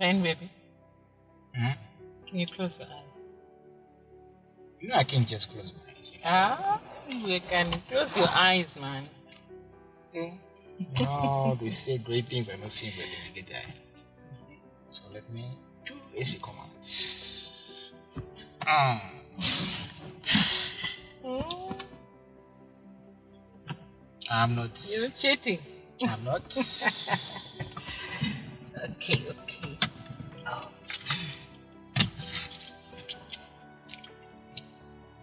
Fine, baby. Hmm? Can you close your eyes? You know I can't just close my eyes. You can close your eyes, man. Okay. No, they say great things are not seen by the naked eye. So let me do basic commands. I'm not. You're cheating. I'm not. Okay. Oh.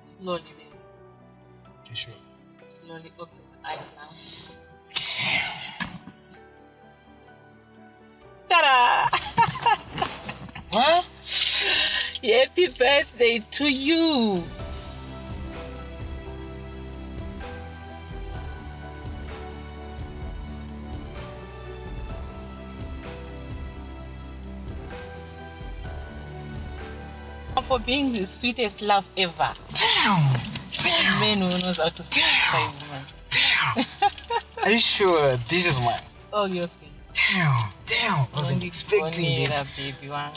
Slowly, baby. You sure? Slowly open your eyes now. Ta-da! What? Happy birthday to you! For being the sweetest love ever. Damn! A man who knows how to satisfy a woman. Damn! Are you sure this is mine? All yours, baby. Damn! I wasn't expecting this. Baby, one.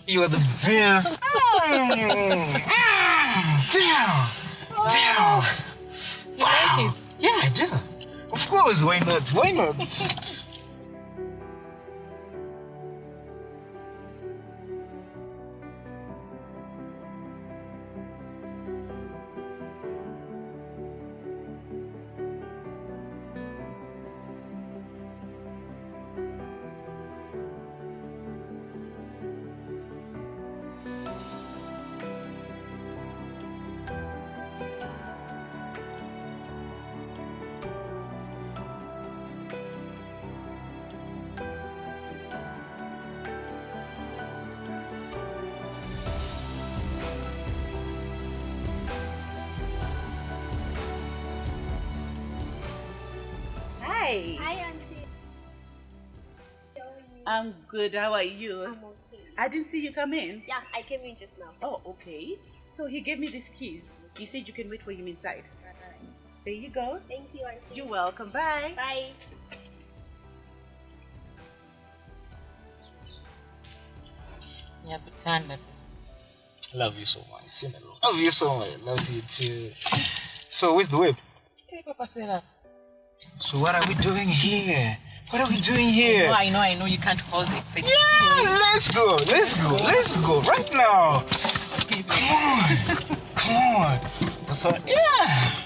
You are the best. Damn! You like it? Yeah, I do. Of course, why not? Hi, Auntie. How are you? I'm good. How are you? I'm okay. I didn't see you come in. Yeah, I came in just now. Oh, okay. So he gave me these keys. He said you can wait for him inside. Alright. There you go. Thank you, Auntie. You're welcome. Bye. Bye. Nyakutanda. Love you so much. Love you so much. Love you too. So, where's the whip? Hey, Papa Sarah. So, what are we doing here? I know. You can't hold it. Yeah, let's go. Right now. Come on. That's what. Yeah.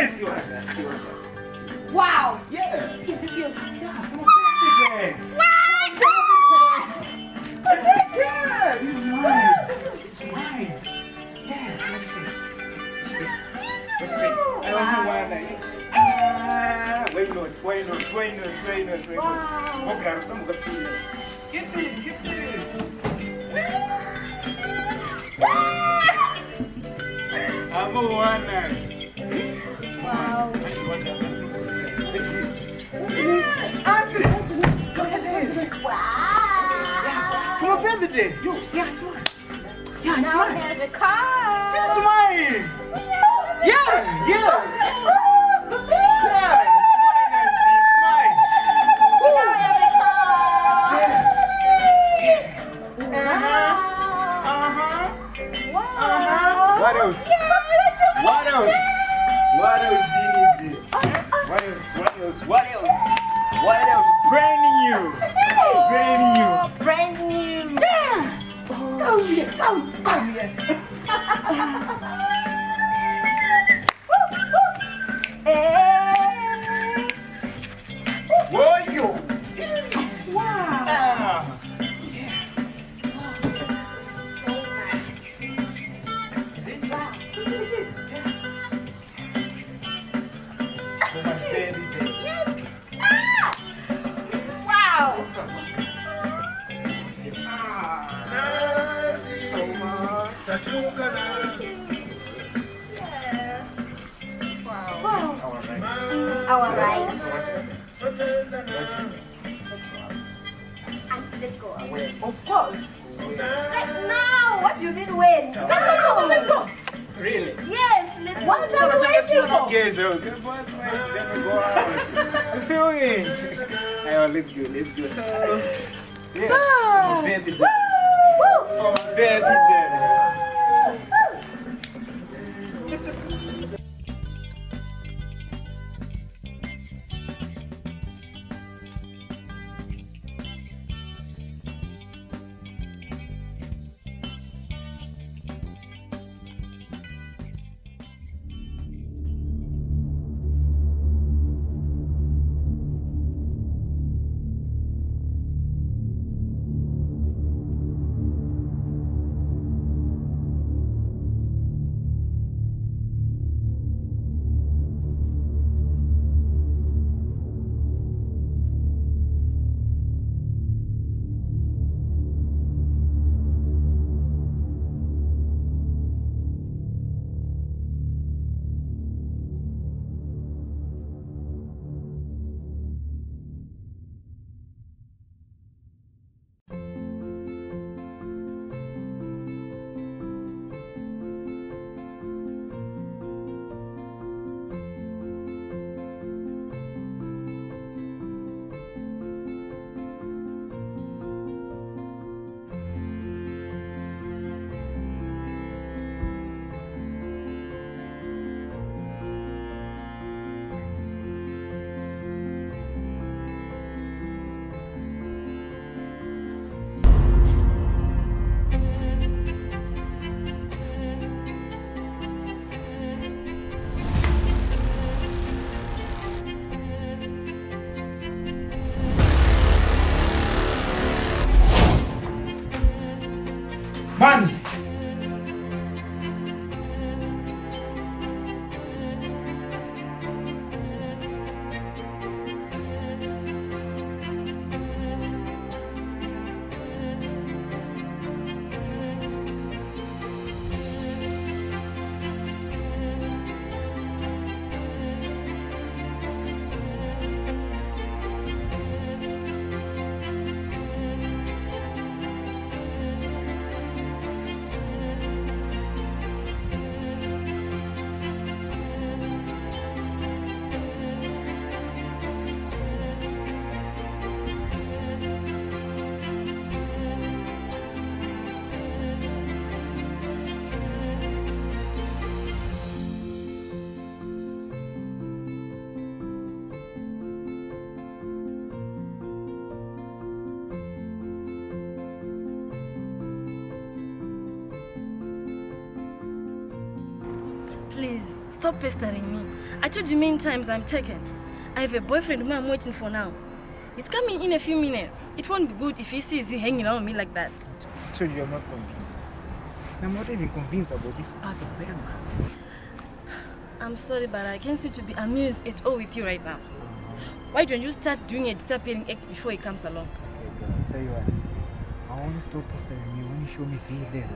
Yes! Wow! Yeah! Is this yours? Yeah, for my birthday! Wow! Yeah! This is mine! It's mine! Yes, let's see. Let's see. I don't know why why not? Wow! Oh, claro, estamos gastando. Get it! I'm a one night. Wow! Auntie! Look at this! Wow! For my birthday! Yeah, it's mine! Yeah, it's Now I mine! have a car! This is mine! Yeah! Yeah, it's mine, Now I have a car! Wow! What else? What else? What else do you need? What else? Brand new! Brand new! Come here. Whoa, yo! Wow. Ah. For my birthday. Wow! Alright. Let's go away. Of course. Right now! What do you mean when? No! Let's go. Really? Yes, let's go. What are we waiting for? Okay, so good boy, then we go out. You feel me? Alright, let's go. So, yeah, for my birthday. For my birthday. Man! Please, stop pestering me. I told you many times I'm taken. I have a boyfriend whom I'm waiting for now. He's coming in a few minutes. It won't be good if he sees you hanging around me like that. I told you I'm not convinced. I'm not even convinced about this other bank. I'm sorry, but I can't seem to be amused at all with you right now. Why don't you start doing a disappearing act before he comes along? Okay, girl, I'll tell you what. I want to stop pestering you when you show me V11.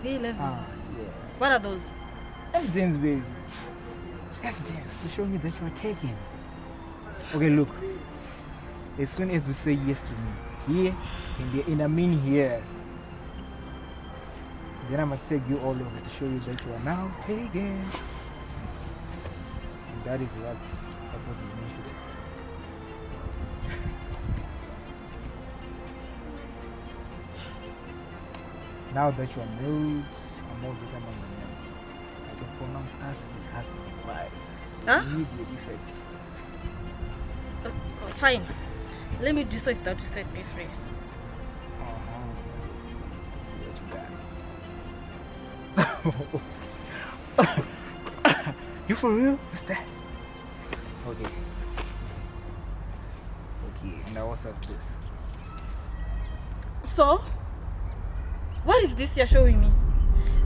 V11s? Yeah. What are those? Evidence, baby. Evidence to show me that you are taken. Okay, look. As soon as you say yes to me, here, and I mean here, then I'm going to take you all over to show you that you are now taken. And that is what supposed to be. Now that you are married, I'm more better than my name. I can pronounce us as husband and wife. Huh? Immediate effects. Fine. Let me do so if that will set me free. You for real? What's that? Okay. Okay, now what's up with this? So? What is this you're showing me?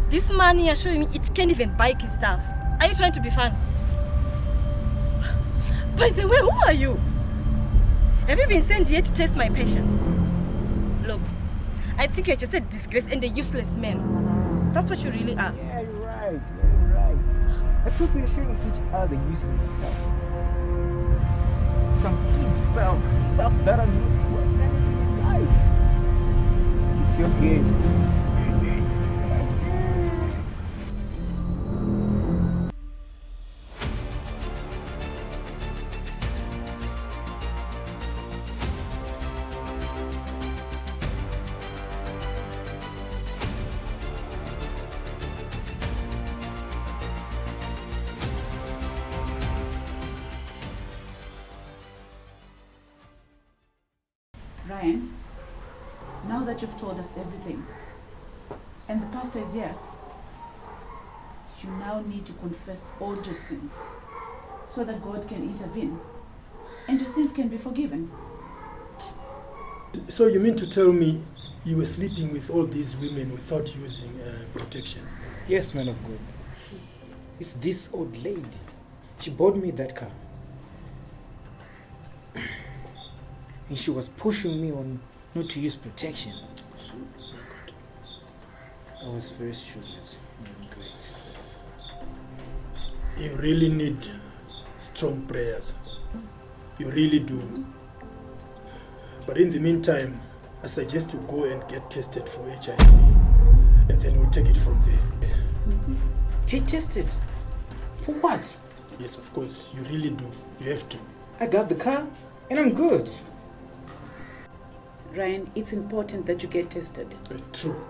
This money you're showing me, it can't even buy his stuff. Are you trying to be fun? By the way, who are you? Have you been sent here to test my patience? Look, I think you're just a disgrace and a useless man. That's what you really are. Yeah, you're right. You're right. I thought we were showing each other useless stuff. Some kid stuff that are not worth anything in life. It's your game. Ryan, now that you've told us everything, and the pastor is here, you now need to confess all your sins so that God can intervene and your sins can be forgiven. So you mean to tell me you were sleeping with all these women without using protection? Yes, man of God. It's this old lady. She bought me that car. And she was pushing me on not to use protection. I was very stupid. Great. You really need strong prayers. You really do. But in the meantime, I suggest you go and get tested for HIV. And then we'll take it from there. Get tested? For what? Yes, of course. You really do. You have to. I got the car and I'm good. Ryan, it's important that you get tested. True.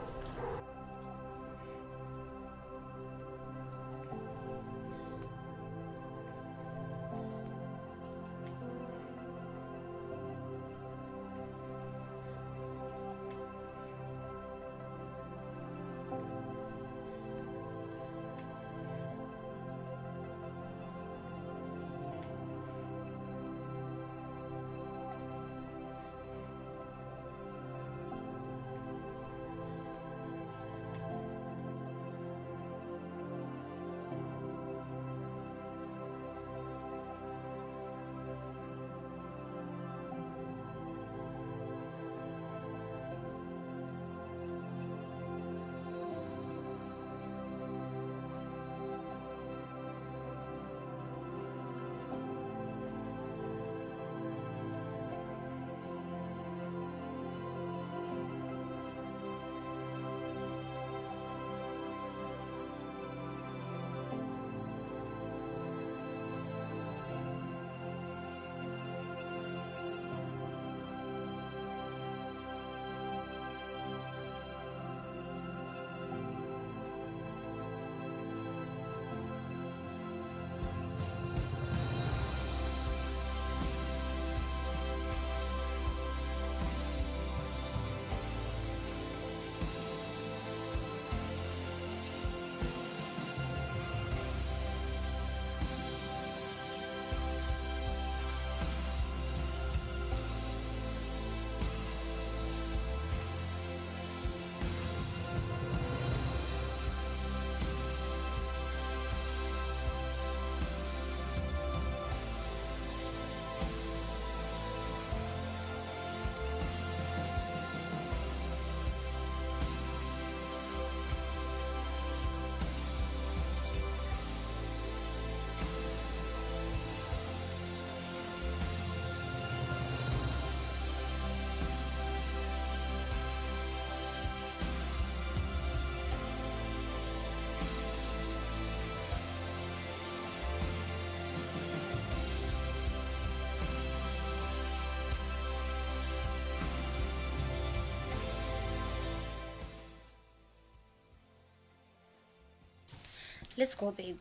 Let's go, babe.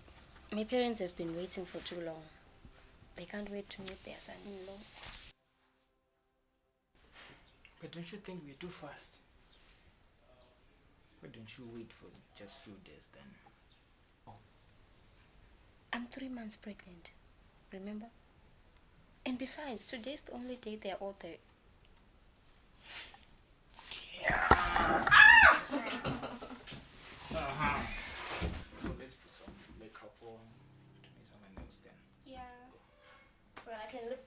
My parents have been waiting for too long. They can't wait to meet their son-in-law. But don't you think we're too fast? Why don't you wait for just a few days then? I'm 3 months pregnant. Remember? And besides, today's the only day they're all there. So let's put some makeup on to make some nails then. Yeah. So I can look